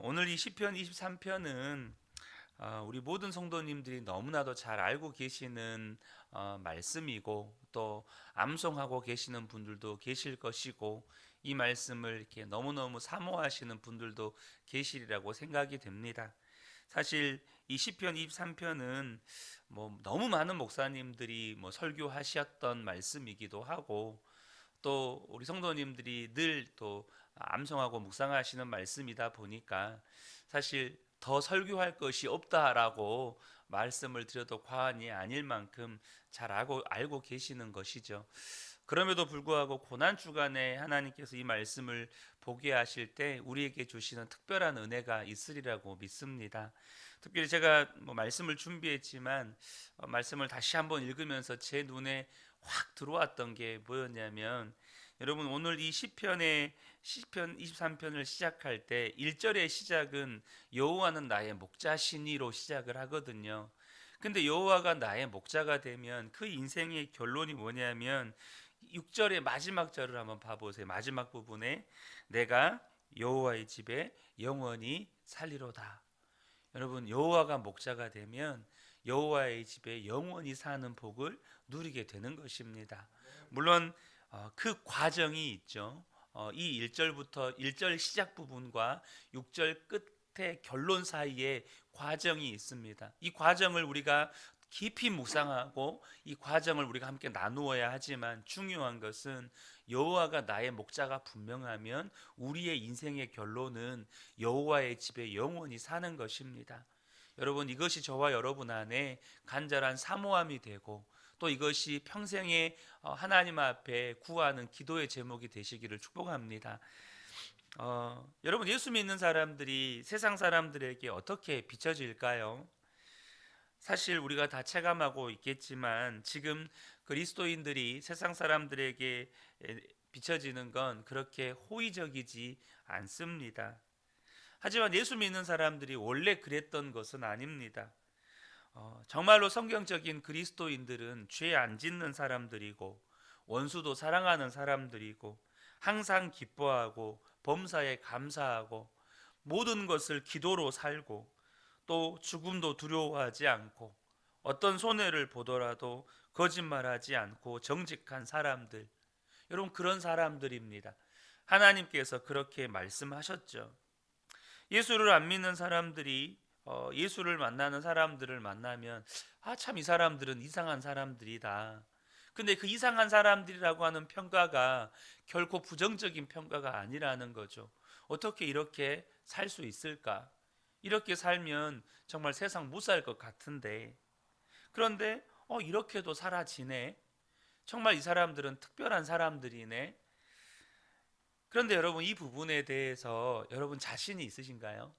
오늘 이 시편 23편은 우리 모든 성도님들이 너무나도 잘 알고 계시는 말씀이고, 또 암송하고 계시는 분들도 계실 것이고, 이 말씀을 이렇게 너무너무 사모하시는 분들도 계시리라고 생각이 됩니다. 사실 이 시편 23편은 너무 많은 목사님들이 설교하셨던 말씀이기도 하고, 또 우리 성도님들이 늘 또 암송하고 묵상하시는 말씀이다 보니까 사실 더 설교할 것이 없다라고 말씀을 드려도 과언이 아닐 만큼 잘 알고 계시는 것이죠. 그럼에도 불구하고 고난 주간에 하나님께서 이 말씀을 보게 하실 때 우리에게 주시는 특별한 은혜가 있으리라고 믿습니다. 특별히 제가 말씀을 준비했지만 말씀을 다시 한번 읽으면서 제 눈에 확 들어왔던 게 뭐였냐면, 여러분 오늘 이 시편 23편을 시작할 때 1절의 시작은 여호와는 나의 목자시니로 시작을 하거든요. 근데 여호와가 나의 목자가 되면 그 인생의 결론이 뭐냐면 6절의 마지막 절을 한번 봐보세요. 마지막 부분에 내가 여호와의 집에 영원히 살리로다. 여러분 여호와가 목자가 되면 여호와의 집에 영원히 사는 복을 누리게 되는 것입니다. 물론 그 과정이 있죠. 이 1절 시작 부분과 6절 끝의 결론 사이에 과정이 있습니다. 이 과정을 우리가 깊이 묵상하고 이 과정을 우리가 함께 나누어야 하지만, 중요한 것은 여호와가 나의 목자가 분명하면 우리의 인생의 결론은 여호와의 집에 영원히 사는 것입니다. 여러분 이것이 저와 여러분 안에 간절한 사모함이 되고, 또 이것이 평생에 하나님 앞에 구하는 기도의 제목이 되시기를 축복합니다. 여러분 예수 믿는 사람들이 세상 사람들에게 어떻게 비춰질까요? 사실 우리가 다 체감하고 있겠지만 지금 그리스도인들이 세상 사람들에게 비춰지는 건 그렇게 호의적이지 않습니다. 하지만 예수 믿는 사람들이 원래 그랬던 것은 아닙니다. 정말로 성경적인 그리스도인들은 죄 안 짓는 사람들이고, 원수도 사랑하는 사람들이고, 항상 기뻐하고 범사에 감사하고 모든 것을 기도로 살고, 또 죽음도 두려워하지 않고 어떤 손해를 보더라도 거짓말하지 않고 정직한 사람들, 여러분 그런 사람들입니다. 하나님께서 그렇게 말씀하셨죠. 예수를 안 믿는 사람들이 예수를 만나는 사람들을 만나면 참 이 사람들은 이상한 사람들이다. 근데 그 이상한 사람들이라고 하는 평가가 결코 부정적인 평가가 아니라는 거죠. 어떻게 이렇게 살 수 있을까? 이렇게 살면 정말 세상 못 살 것 같은데, 그런데 이렇게도 살아지네. 정말 이 사람들은 특별한 사람들이네. 그런데 여러분 이 부분에 대해서 여러분 자신이 있으신가요?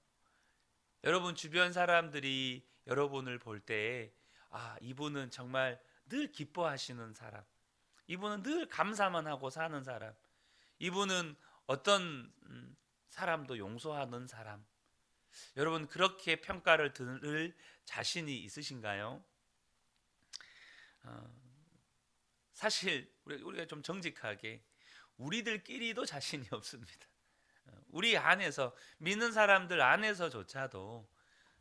여러분 주변 사람들이 여러분을 볼 때 이분은 정말 늘 기뻐하시는 사람, 이분은 늘 감사만 하고 사는 사람, 이분은 어떤 사람도 용서하는 사람, 여러분 그렇게 평가를 들을 자신이 있으신가요? 어, 사실 우리가 좀 정직하게 우리들끼리도 자신이 없습니다. 우리 안에서 믿는 사람들 안에서조차도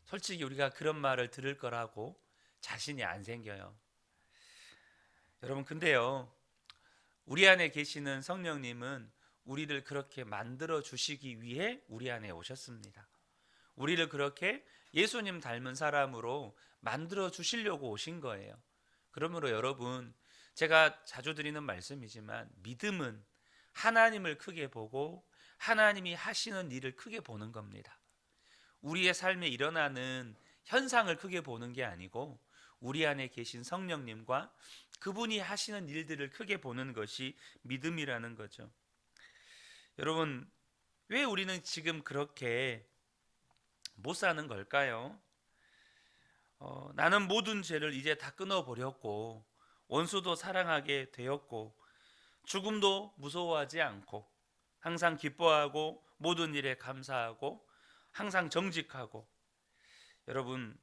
솔직히 우리가 그런 말을 들을 거라고 자신이 안 생겨요. 여러분 근데요, 우리 안에 계시는 성령님은 우리를 그렇게 만들어 주시기 위해 우리 안에 오셨습니다. 우리를 그렇게 예수님 닮은 사람으로 만들어 주시려고 오신 거예요. 그러므로 여러분, 제가 자주 드리는 말씀이지만 믿음은 하나님을 크게 보고 하나님이 하시는 일을 크게 보는 겁니다. 우리의 삶에 일어나는 현상을 크게 보는 게 아니고 우리 안에 계신 성령님과 그분이 하시는 일들을 크게 보는 것이 믿음이라는 거죠. 여러분, 왜 우리는 지금 그렇게 못 사는 걸까요? 나는 모든 죄를 이제 다 끊어버렸고, 원수도 사랑하게 되었고, 죽음도 무서워하지 않고, 항상 기뻐하고 모든 일에 감사하고 항상 정직하고. 여러분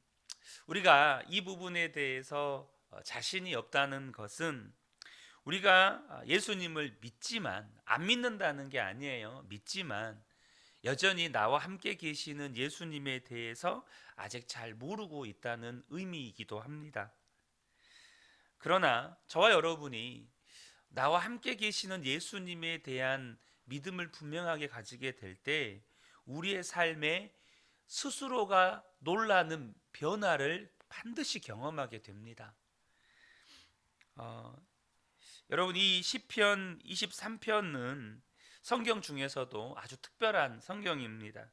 우리가 이 부분에 대해서 자신이 없다는 것은 우리가 예수님을 믿지만 안 믿는다는 게 아니에요. 믿지만 여전히 나와 함께 계시는 예수님에 대해서 아직 잘 모르고 있다는 의미이기도 합니다. 그러나 저와 여러분이 나와 함께 계시는 예수님에 대한 믿음을 분명하게 가지게 될 때 우리의 삶에 스스로가 놀라는 변화를 반드시 경험하게 됩니다. 여러분, 이 시편 23편은 성경 중에서도 아주 특별한 성경입니다.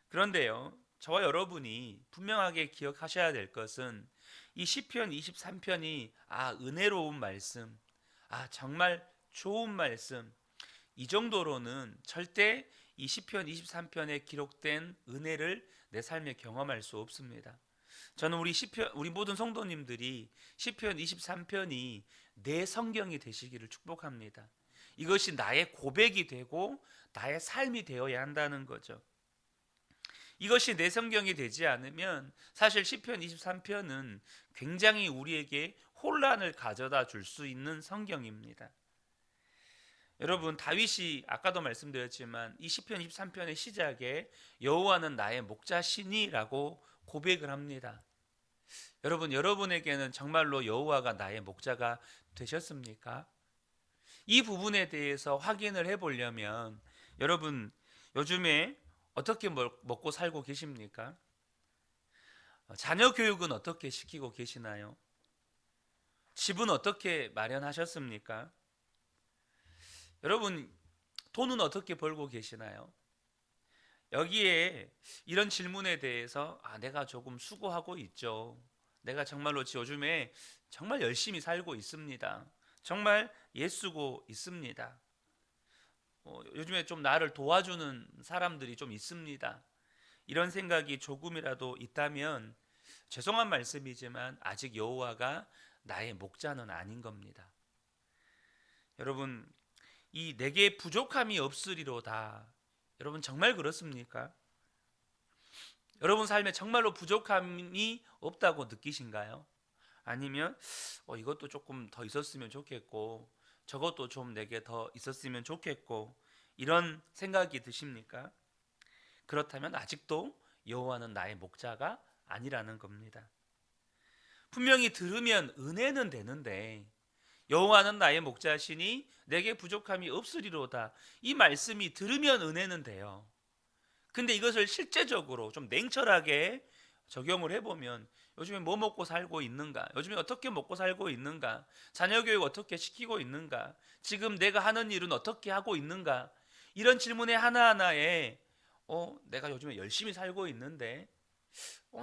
그런데요, 저와 여러분이 분명하게 기억하셔야 될 것은 이 시편 23편이 은혜로운 말씀, 정말 좋은 말씀, 이 정도로는 절대 이 시편 23편에 기록된 은혜를 내 삶에 경험할 수 없습니다. 저는 우리 모든 성도님들이 시편 23편이 내 성경이 되시기를 축복합니다. 이것이 나의 고백이 되고 나의 삶이 되어야 한다는 거죠. 이것이 내 성경이 되지 않으면 사실 시편 23편은 굉장히 우리에게 혼란을 가져다 줄 수 있는 성경입니다. 여러분, 다윗이 아까도 말씀드렸지만 이 시편 23편의 시작에 여호와는 나의 목자시니라고 고백을 합니다. 여러분, 여러분에게는 정말로 여호와가 나의 목자가 되셨습니까? 이 부분에 대해서 확인을 해보려면 여러분, 요즘에 어떻게 먹고 살고 계십니까? 자녀 교육은 어떻게 시키고 계시나요? 집은 어떻게 마련하셨습니까? 여러분, 돈은 어떻게 벌고 계시나요? 여기에 이런 질문에 대해서 내가 조금 수고하고 있죠. 내가 정말로 요즘에 정말 열심히 살고 있습니다. 정말 애쓰고 있습니다. 요즘에 좀 나를 도와주는 사람들이 좀 있습니다. 이런 생각이 조금이라도 있다면 죄송한 말씀이지만 아직 여호와가 나의 목자는 아닌 겁니다. 여러분, 이 내게 부족함이 없으리로다. 여러분, 정말 그렇습니까? 여러분 삶에 정말로 부족함이 없다고 느끼신가요? 아니면 이것도 조금 더 있었으면 좋겠고 저것도 좀 내게 더 있었으면 좋겠고 이런 생각이 드십니까? 그렇다면 아직도 여호와는 나의 목자가 아니라는 겁니다. 분명히 들으면 은혜는 되는데 여호와는 나의 목자시니 내게 부족함이 없으리로다, 이 말씀이 들으면 은혜는 돼요. 근데 이것을 실제적으로 좀 냉철하게 적용을 해보면 요즘에 뭐 먹고 살고 있는가? 요즘에 어떻게 먹고 살고 있는가? 자녀 교육 어떻게 시키고 있는가? 지금 내가 하는 일은 어떻게 하고 있는가? 이런 질문의 하나하나에 내가 요즘에 열심히 살고 있는데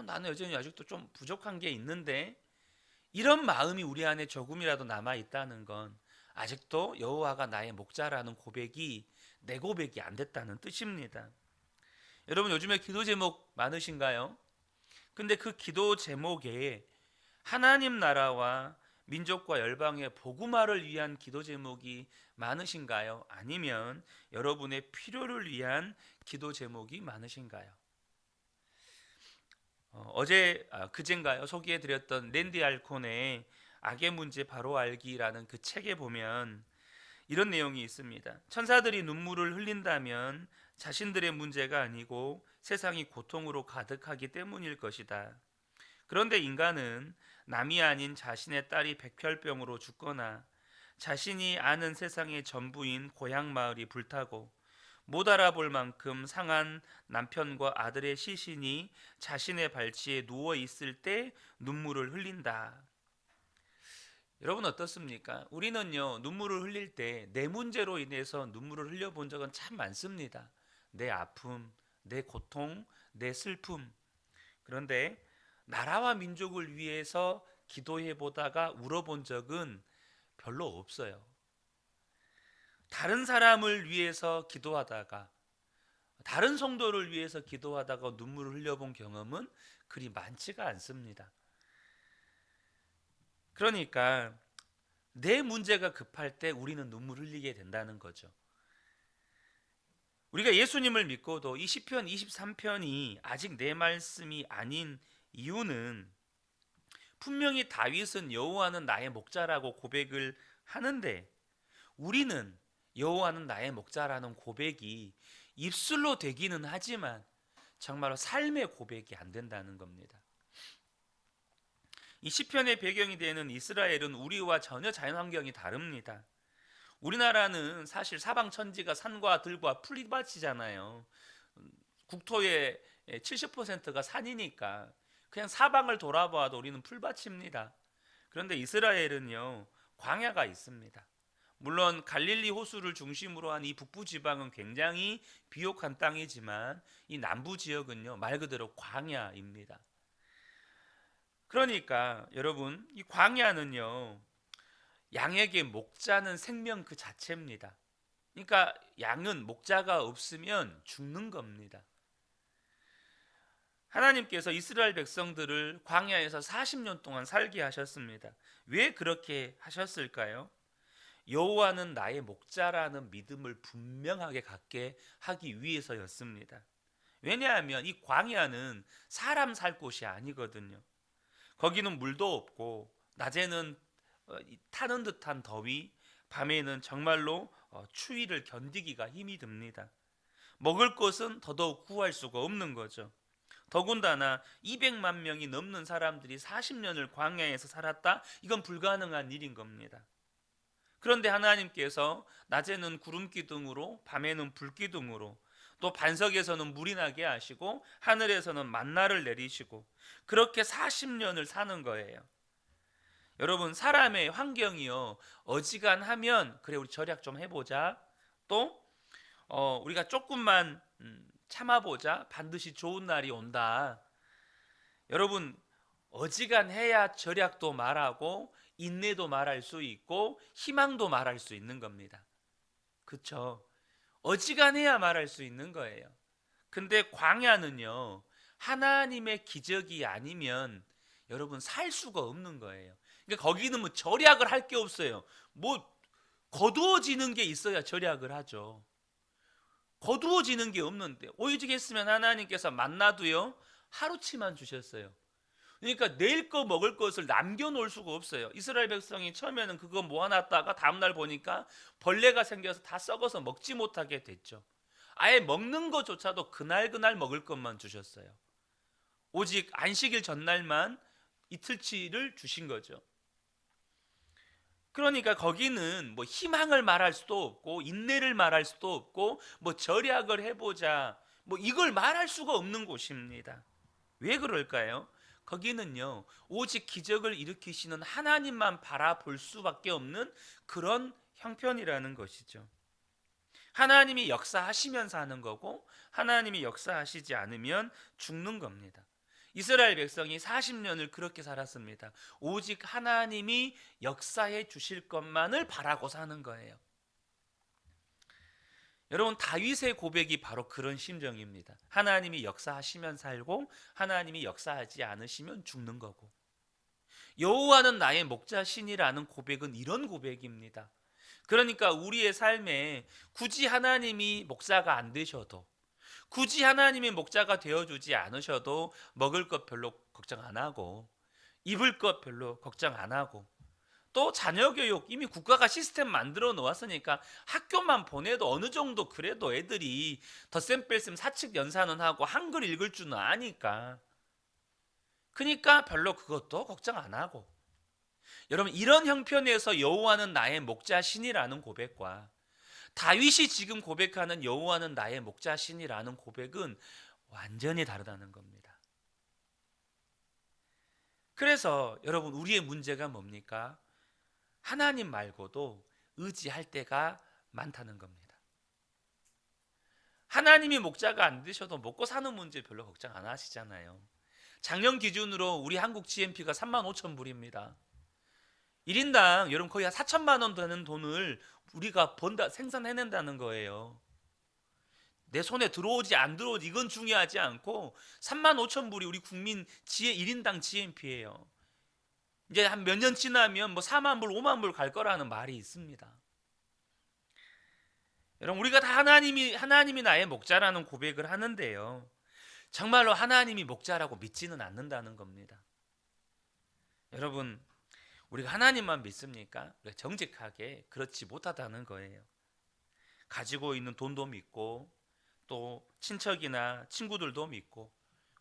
나는 여전히 아직도 좀 부족한 게 있는데, 이런 마음이 우리 안에 조금이라도 남아 있다는 건 아직도 여호와가 나의 목자라는 고백이 내 고백이 안 됐다는 뜻입니다. 여러분, 요즘에 기도 제목 많으신가요? 근데 그 기도 제목에 하나님 나라와 민족과 열방의 복음화를 위한 기도 제목이 많으신가요? 아니면 여러분의 필요를 위한 기도 제목이 많으신가요? 그젠가요? 소개해드렸던 랜디 알콘의 악의 문제 바로 알기라는 그 책에 보면 이런 내용이 있습니다. 천사들이 눈물을 흘린다면 자신들의 문제가 아니고 세상이 고통으로 가득하기 때문일 것이다. 그런데 인간은 남이 아닌 자신의 딸이 백혈병으로 죽거나 자신이 아는 세상의 전부인 고향 마을이 불타고 못 알아볼 만큼 상한 남편과 아들의 시신이 자신의 발치에 누워 있을 때 눈물을 흘린다. 여러분, 어떻습니까? 우리는요, 눈물을 흘릴 때 내 문제로 인해서 눈물을 흘려본 적은 참 많습니다. 내 아픔, 내 고통, 내 슬픔. 그런데 나라와 민족을 위해서 기도해 보다가 울어본 적은 별로 없어요. 다른 사람을 위해서 기도하다가, 다른 성도를 위해서 기도하다가 눈물을 흘려본 경험은 그리 많지가 않습니다. 그러니까 내 문제가 급할 때 우리는 눈물 흘리게 된다는 거죠. 우리가 예수님을 믿고도 이 시편 23편이 아직 내 말씀이 아닌 이유는, 분명히 다윗은 여호와는 나의 목자라고 고백을 하는데 우리는 여호와는 나의 목자라는 고백이 입술로 되기는 하지만 정말로 삶의 고백이 안 된다는 겁니다. 이 시편의 배경이 되는 이스라엘은 우리와 전혀 자연환경이 다릅니다. 우리나라는 사실 사방 천지가 산과 들과 풀밭이잖아요. 국토의 70%가 산이니까 그냥 사방을 돌아봐도 우리는 풀밭입니다. 그런데 이스라엘은요, 광야가 있습니다. 물론 갈릴리 호수를 중심으로 한 이 북부 지방은 굉장히 비옥한 땅이지만 이 남부 지역은요, 말 그대로 광야입니다. 그러니까 여러분, 이 광야는요, 양에게 목자는 생명 그 자체입니다. 그러니까 양은 목자가 없으면 죽는 겁니다. 하나님께서 이스라엘 백성들을 광야에서 40년 동안 살게 하셨습니다. 왜 그렇게 하셨을까요? 여호와는 나의 목자라는 믿음을 분명하게 갖게 하기 위해서였습니다. 왜냐하면 이 광야는 사람 살 곳이 아니거든요. 거기는 물도 없고 낮에는 타는 듯한 더위, 밤에는 정말로 추위를 견디기가 힘이 듭니다. 먹을 것은 더더욱 구할 수가 없는 거죠. 더군다나 200만 명이 넘는 사람들이 40년을 광야에서 살았다? 이건 불가능한 일인 겁니다. 그런데 하나님께서 낮에는 구름 기둥으로, 밤에는 불 기둥으로, 또 반석에서는 물이 나게 하시고 하늘에서는 만나를 내리시고 그렇게 40년을 사는 거예요. 여러분, 사람의 환경이요, 어지간하면 그래 우리 절약 좀 해보자, 또 우리가 조금만 참아보자, 반드시 좋은 날이 온다. 여러분, 어지간해야 절약도 말하고 인내도 말할 수 있고 희망도 말할 수 있는 겁니다. 그렇죠? 어지간해야 말할 수 있는 거예요. 근데 광야는요, 하나님의 기적이 아니면 여러분 살 수가 없는 거예요. 그러니까 거기는 뭐 절약을 할 게 없어요. 뭐 거두어지는 게 있어야 절약을 하죠. 거두어지는 게 없는데 오직 했으면 하나님께서 만나도요 하루치만 주셨어요. 그러니까 내일 거 먹을 것을 남겨놓을 수가 없어요. 이스라엘 백성이 처음에는 그거 모아놨다가 다음날 보니까 벌레가 생겨서 다 썩어서 먹지 못하게 됐죠. 아예 먹는 것조차도 그날 먹을 것만 주셨어요. 오직 안식일 전날만 이틀치를 주신 거죠. 그러니까 거기는 뭐 희망을 말할 수도 없고 인내를 말할 수도 없고 뭐 절약을 해보자 뭐 이걸 말할 수가 없는 곳입니다. 왜 그럴까요? 거기는요 오직 기적을 일으키시는 하나님만 바라볼 수밖에 없는 그런 형편이라는 것이죠. 하나님이 역사하시면 사는 거고 하나님이 역사하시지 않으면 죽는 겁니다. 이스라엘 백성이 40년을 그렇게 살았습니다. 오직 하나님이 역사해 주실 것만을 바라고 사는 거예요. 여러분, 다윗의 고백이 바로 그런 심정입니다. 하나님이 역사하시면 살고 하나님이 역사하지 않으시면 죽는 거고, 여호와는 나의 목자신이라는 고백은 이런 고백입니다. 그러니까 우리의 삶에 굳이 하나님이 목자가 안 되셔도, 굳이 하나님이 목자가 되어주지 않으셔도 먹을 것 별로 걱정 안 하고 입을 것 별로 걱정 안 하고, 또 자녀 교육 이미 국가가 시스템 만들어 놓았으니까 학교만 보내도 어느 정도 그래도 애들이 덧셈 뺄셈 사칙 연산은 하고 한글 읽을 줄은 아니까, 그러니까 별로 그것도 걱정 안 하고. 여러분, 이런 형편에서 여호와는 나의 목자신이라는 고백과 다윗이 지금 고백하는 여호와는 나의 목자신이라는 고백은 완전히 다르다는 겁니다. 그래서 여러분, 우리의 문제가 뭡니까? 하나님 말고도 의지할 때가 많다는 겁니다. 하나님이 목자가 안 되셔도 먹고 사는 문제 별로 걱정 안 하시잖아요. 작년 기준으로 우리 한국 GNP가 35,000불입니다. 1인당 여러분 거의 한 4천만 원 되는 돈을 우리가 번다, 생산해낸다는 거예요. 내 손에 들어오지 안 들어오지 이건 중요하지 않고 35,000불이 우리 국민 1인당 GNP예요. 이제 한 몇 년 지나면 뭐 4만 불, 5만 불 갈 거라는 말이 있습니다. 여러분, 우리가 다 하나님이 나의 목자라는 고백을 하는데요, 정말로 하나님이 목자라고 믿지는 않는다는 겁니다. 여러분, 우리가 하나님만 믿습니까? 우리가 정직하게 그렇지 못하다는 거예요. 가지고 있는 돈도 믿고 또 친척이나 친구들도 믿고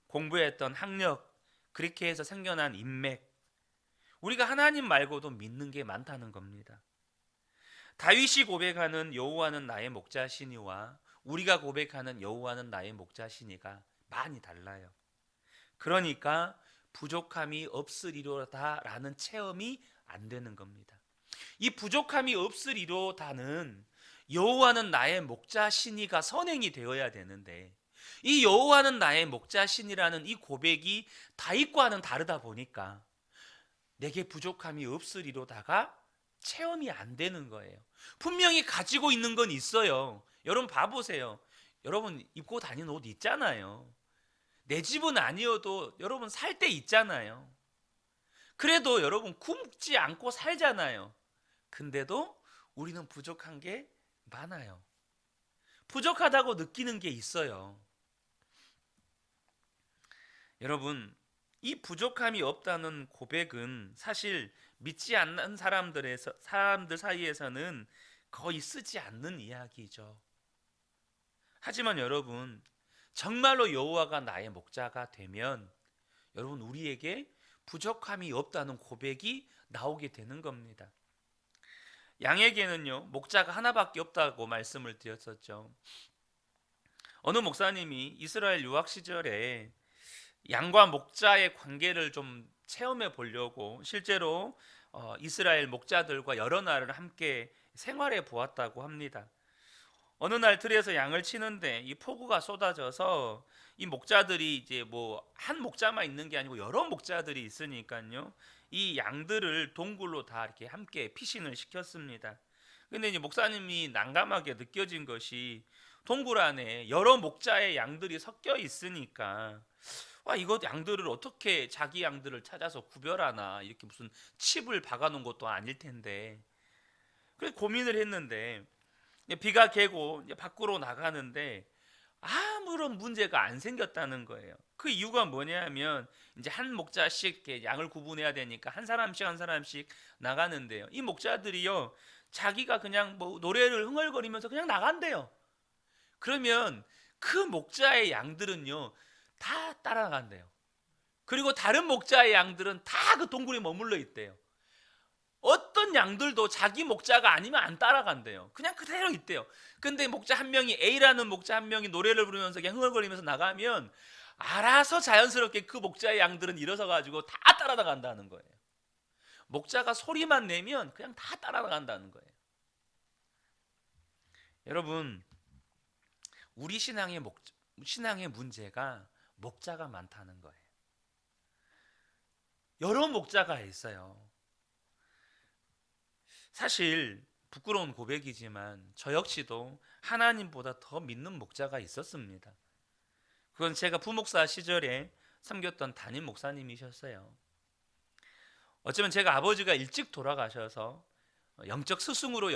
공부했던 학력, 그렇게 해서 생겨난 인맥, 우리가 하나님 말고도 믿는 게 많다는 겁니다. 다윗이 고백하는 여호와는 나의 목자시니와 우리가 고백하는 여호와는 나의 목자시니가 많이 달라요. 그러니까 부족함이 없으리로다라는 체험이 안 되는 겁니다. 이 부족함이 없으리로다는 여호와는 나의 목자시니가 선행이 되어야 되는데, 이 여호와는 나의 목자시니라는 이 고백이 다윗과는 다르다 보니까 내게 부족함이 없으리로다가 체험이 안 되는 거예요. 분명히 가지고 있는 건 있어요. 여러분 봐보세요. 여러분 입고 다니는 옷 있잖아요. 내 집은 아니어도 여러분 살 때 있잖아요. 그래도 여러분 굶지 않고 살잖아요. 근데도 우리는 부족한 게 많아요. 부족하다고 느끼는 게 있어요. 여러분, 이 부족함이 없다는 고백은 사실 믿지 않는 사람들 사이에서는 거의 쓰지 않는 이야기죠. 하지만 여러분, 정말로 여호와가 나의 목자가 되면 여러분 우리에게 부족함이 없다는 고백이 나오게 되는 겁니다. 양에게는요 목자가 하나밖에 없다고 말씀을 드렸었죠. 어느 목사님이 이스라엘 유학 시절에 양과 목자의 관계를 좀 체험해 보려고 실제로 이스라엘 목자들과 여러 날을 함께 생활해 보았다고 합니다. 어느 날 들에서 양을 치는데 이 폭우가 쏟아져서 이 목자들이 이제 뭐 한 목자만 있는 게 아니고 여러 목자들이 있으니까요. 이 양들을 동굴로 다 이렇게 함께 피신을 시켰습니다. 근데 이제 목사님이 난감하게 느껴진 것이 동굴 안에 여러 목자의 양들이 섞여 있으니까 이거 양들을 어떻게 자기 양들을 찾아서 구별하나, 이렇게 무슨 칩을 박아놓은 것도 아닐 텐데. 그래서 고민을 했는데 비가 개고 이제 밖으로 나가는데 아무런 문제가 안 생겼다는 거예요. 그 이유가 뭐냐면 이제 한 목자씩 이렇게 양을 구분해야 되니까 한 사람씩 나가는데요. 이 목자들이요 자기가 그냥 뭐 노래를 흥얼거리면서 그냥 나간대요. 그러면 그 목자의 양들은요 다 따라간대요. 그리고 다른 목자의 양들은 다 그 동굴에 머물러 있대요. 어떤 양들도 자기 목자가 아니면 안 따라간대요. 그냥 그대로 있대요. 근데 목자 한 명이, A라는 목자 한 명이 노래를 부르면서 그냥 흥얼거리면서 나가면 알아서 자연스럽게 그 목자의 양들은 일어서 가지고 다 따라나간다는 거예요. 목자가 소리만 내면 그냥 다 따라나간다는 거예요. 여러분, 우리 신앙의 문제가 목자가 많다는 거예요. 여러 목자가 있어요. 사실 부끄러운 고백이지만 저 역시도 하나님보다 더 믿는 목자가 있었습니다. 그건 제가 부목사 시절에 섬겼던 담임 목사님이셨어요. 어쩌면 제가 아버지가 일찍 돌아가셔서 영적 스승으로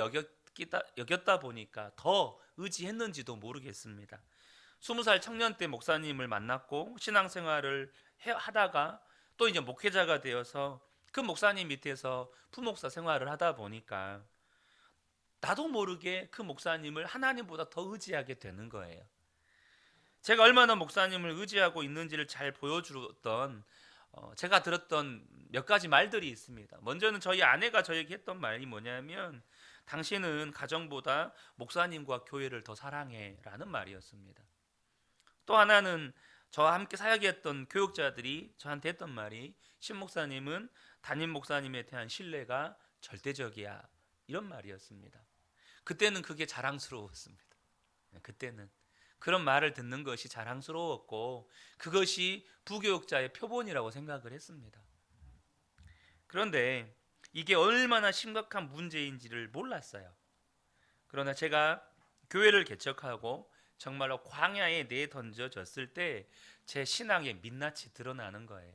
여겼다 보니까 더 의지했는지도 모르겠습니다. 20살 청년 때 목사님을 만났고 신앙생활을 하다가 또 이제 목회자가 되어서 그 목사님 밑에서 부목사 생활을 하다 보니까 나도 모르게 그 목사님을 하나님보다 더 의지하게 되는 거예요. 제가 얼마나 목사님을 의지하고 있는지를 잘 보여주던 제가 들었던 몇 가지 말들이 있습니다. 먼저는 저희 아내가 저에게 했던 말이 뭐냐면 당신은 가정보다 목사님과 교회를 더 사랑해 라는 말이었습니다. 또 하나는 저와 함께 사역했던 교육자들이 저한테 했던 말이 신 목사님은 담임 목사님에 대한 신뢰가 절대적이야, 이런 말이었습니다. 그때는 그게 자랑스러웠습니다. 그때는 그런 말을 듣는 것이 자랑스러웠고 그것이 부교육자의 표본이라고 생각을 했습니다. 그런데 이게 얼마나 심각한 문제인지를 몰랐어요. 그러나 제가 교회를 개척하고 정말로 광야에 내던져졌을 때 제 신앙의 민낯이 드러나는 거예요.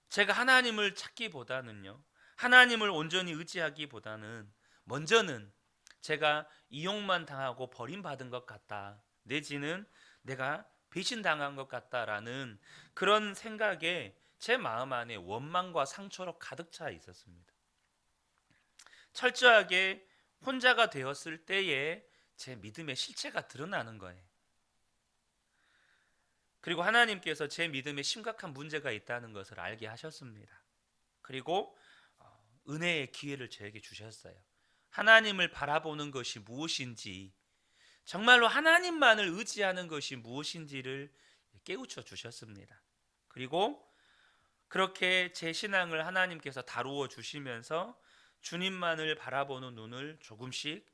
제가 하나님을 찾기보다는요, 하나님을 온전히 의지하기보다는 먼저는 제가 이용만 당하고 버림받은 것 같다, 내지는 내가 배신당한 것 같다라는 그런 생각에 제 마음 안에 원망과 상처로 가득 차 있었습니다. 철저하게 혼자가 되었을 때에 제 믿음의 실체가 드러나는 거예요. 그리고 하나님께서 제 믿음에 심각한 문제가 있다는 것을 알게 하셨습니다. 그리고 은혜의 기회를 저에게 주셨어요. 하나님을 바라보는 것이 무엇인지, 정말로 하나님만을 의지하는 것이 무엇인지를 깨우쳐 주셨습니다. 그리고 그렇게 제 신앙을 하나님께서 다루어 주시면서 주님만을 바라보는 눈을 조금씩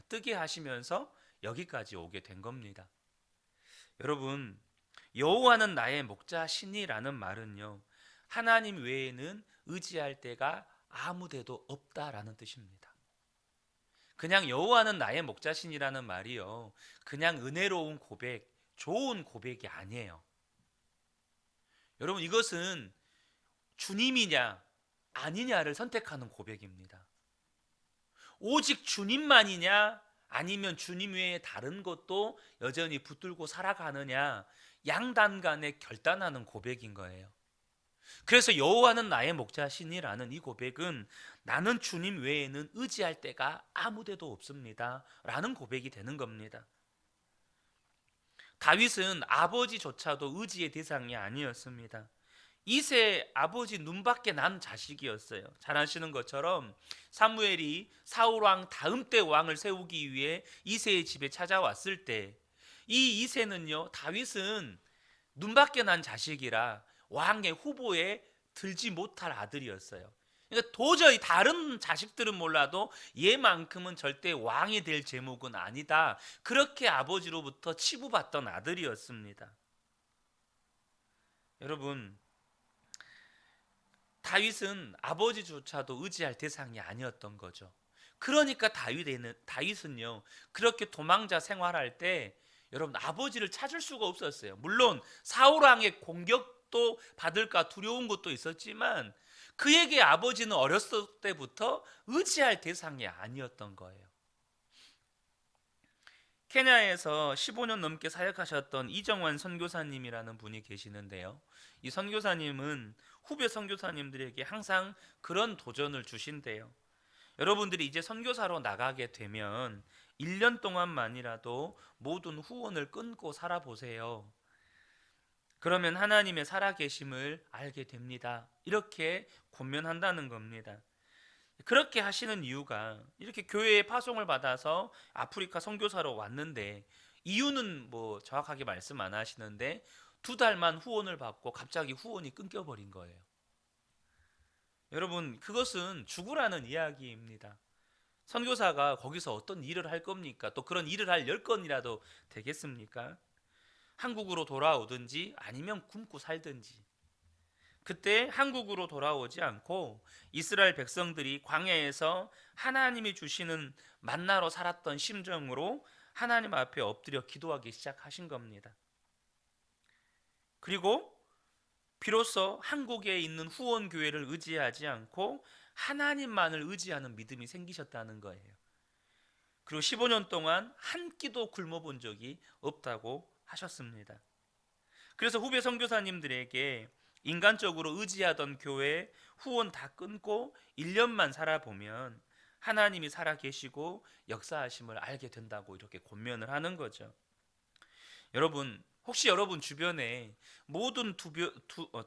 뜨게 하시면서 여기까지 오게 된 겁니다. 여러분, 여호와는 나의 목자시니라는 말은요, 하나님 외에는 의지할 데가 아무데도 없다라는 뜻입니다. 그냥 여호와는 나의 목자신이라는 말이요, 그냥 은혜로운 고백, 좋은 고백이 아니에요. 여러분, 이것은 주님이냐 아니냐를 선택하는 고백입니다. 오직 주님만이냐 아니면 주님 외에 다른 것도 여전히 붙들고 살아가느냐, 양단 간에 결단하는 고백인 거예요. 그래서 여호와는 나의 목자시니라는 이 고백은 나는 주님 외에는 의지할 데가 아무데도 없습니다 라는 고백이 되는 겁니다. 다윗은 아버지조차도 의지의 대상이 아니었습니다. 이세 아버지 눈밖에 난 자식이었어요. 잘 아시는 것처럼 사무엘이 사울왕 다음 때 왕을 세우기 위해 이세의 집에 찾아왔을 때, 이 이세는요, 다윗은 눈밖에 난 자식이라 왕의 후보에 들지 못할 아들이었어요. 그러니까 도저히 다른 자식들은 몰라도 얘만큼은 절대 왕이 될 제목은 아니다, 그렇게 아버지로부터 치부받던 아들이었습니다. 여러분, 다윗은 아버지조차도 의지할 대상이 아니었던 거죠. 그러니까 다윗은요, 그렇게 도망자 생활할 때 여러분 아버지를 찾을 수가 없었어요. 물론 사울왕의 공격도 받을까 두려운 것도 있었지만 그에게 아버지는 어렸을 때부터 의지할 대상이 아니었던 거예요. 케냐에서 15년 넘게 사역하셨던 이정환 선교사님이라는 분이 계시는데요, 이 선교사님은 후배 선교사님들에게 항상 그런 도전을 주신대요. 여러분들이 이제 선교사로 나가게 되면 1년 동안만이라도 모든 후원을 끊고 살아보세요. 그러면 하나님의 살아계심을 알게 됩니다. 이렇게 권면한다는 겁니다. 그렇게 하시는 이유가, 이렇게 교회에 파송을 받아서 아프리카 선교사로 왔는데 이유는 뭐 정확하게 말씀 안 하시는데 2달만 후원을 받고 갑자기 후원이 끊겨버린 거예요. 여러분, 그것은 죽으라는 이야기입니다. 선교사가 거기서 어떤 일을 할 겁니까? 또 그런 일을 할 여건이라도 되겠습니까? 한국으로 돌아오든지 아니면 굶고 살든지. 그때 한국으로 돌아오지 않고 이스라엘 백성들이 광야에서 하나님이 주시는 만나로 살았던 심정으로 하나님 앞에 엎드려 기도하기 시작하신 겁니다. 그리고 비로소 한국에 있는 후원교회를 의지하지 않고 하나님만을 의지하는 믿음이 생기셨다는 거예요. 그리고 15년 동안 한 끼도 굶어본 적이 없다고 하셨습니다. 그래서 후배 선교사님들에게 인간적으로 의지하던 교회 후원 다 끊고 1년만 살아보면 하나님이 살아계시고 역사하심을 알게 된다고 이렇게 권면을 하는 거죠. 여러분, 혹시 여러분 주변에 모든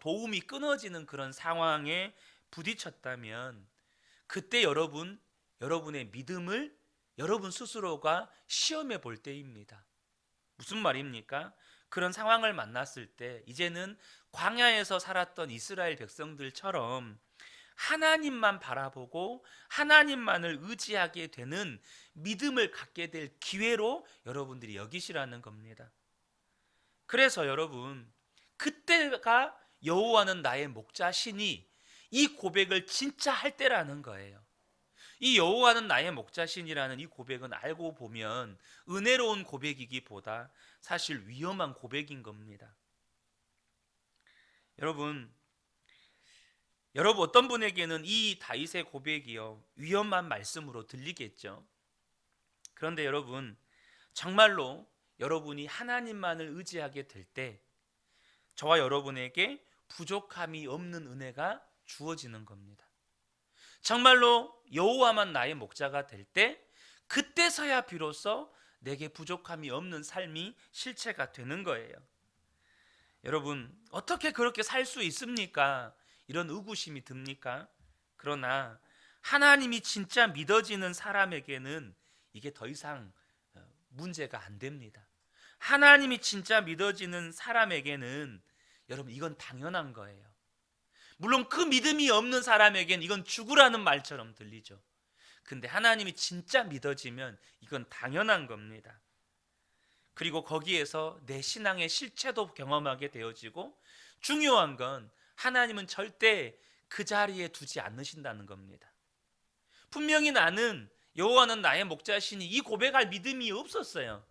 도움이 끊어지는 그런 상황에 부딪혔다면 그때 여러분의 믿음을 여러분 스스로가 시험해 볼 때입니다. 무슨 말입니까? 그런 상황을 만났을 때 이제는 광야에서 살았던 이스라엘 백성들처럼 하나님만 바라보고 하나님만을 의지하게 되는 믿음을 갖게 될 기회로 여러분들이 여기시라는 겁니다. 그래서 여러분, 그때가 여호와는 나의 목자시니 이 고백을 진짜 할 때라는 거예요. 이 여호와는 나의 목자신이라는 이 고백은 알고 보면 은혜로운 고백이기보다 사실 위험한 고백인 겁니다. 여러분 어떤 분에게는 이 다윗의 고백이요, 위험한 말씀으로 들리겠죠. 그런데 여러분, 정말로 여러분이 하나님만을 의지하게 될 때 저와 여러분에게 부족함이 없는 은혜가 주어지는 겁니다. 정말로 여호와만 나의 목자가 될 때 그때서야 비로소 내게 부족함이 없는 삶이 실체가 되는 거예요. 여러분, 어떻게 그렇게 살 수 있습니까? 이런 의구심이 듭니까? 그러나 하나님이 진짜 믿어지는 사람에게는 이게 더 이상 문제가 안 됩니다. 하나님이 진짜 믿어지는 사람에게는 여러분, 이건 당연한 거예요. 물론 그 믿음이 없는 사람에게는 이건 죽으라는 말처럼 들리죠. 근데 하나님이 진짜 믿어지면 이건 당연한 겁니다. 그리고 거기에서 내 신앙의 실체도 경험하게 되어지고, 중요한 건 하나님은 절대 그 자리에 두지 않으신다는 겁니다. 분명히 나는 여호와는 나의 목자시니 이 고백할 믿음이 없었어요.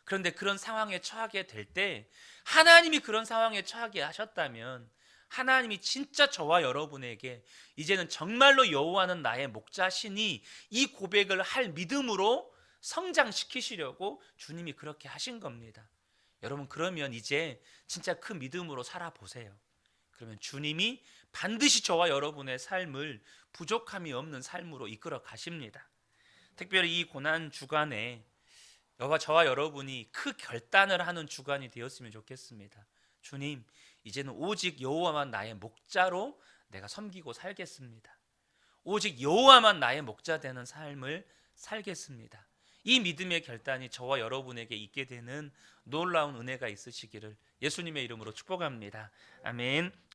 그런데 그런 상황에 처하게 될 때, 하나님이 그런 상황에 처하게 하셨다면 하나님이 진짜 저와 여러분에게 이제는 정말로 여호와는 나의 목자시니 이 고백을 할 믿음으로 성장시키시려고 주님이 그렇게 하신 겁니다. 여러분, 그러면 이제 진짜 그 믿음으로 살아보세요. 그러면 주님이 반드시 저와 여러분의 삶을 부족함이 없는 삶으로 이끌어 가십니다. 특별히 이 고난 주간에 저와 여러분이 그 결단을 하는 주간이 되었으면 좋겠습니다. 주님, 이제는 오직 여호와만 나의 목자로 내가 섬기고 살겠습니다. 오직 여호와만 나의 목자 되는 삶을 살겠습니다. 이 믿음의 결단이 저와 여러분에게 있게 되는 놀라운 은혜가 있으시기를 예수님의 이름으로 축복합니다. 아멘.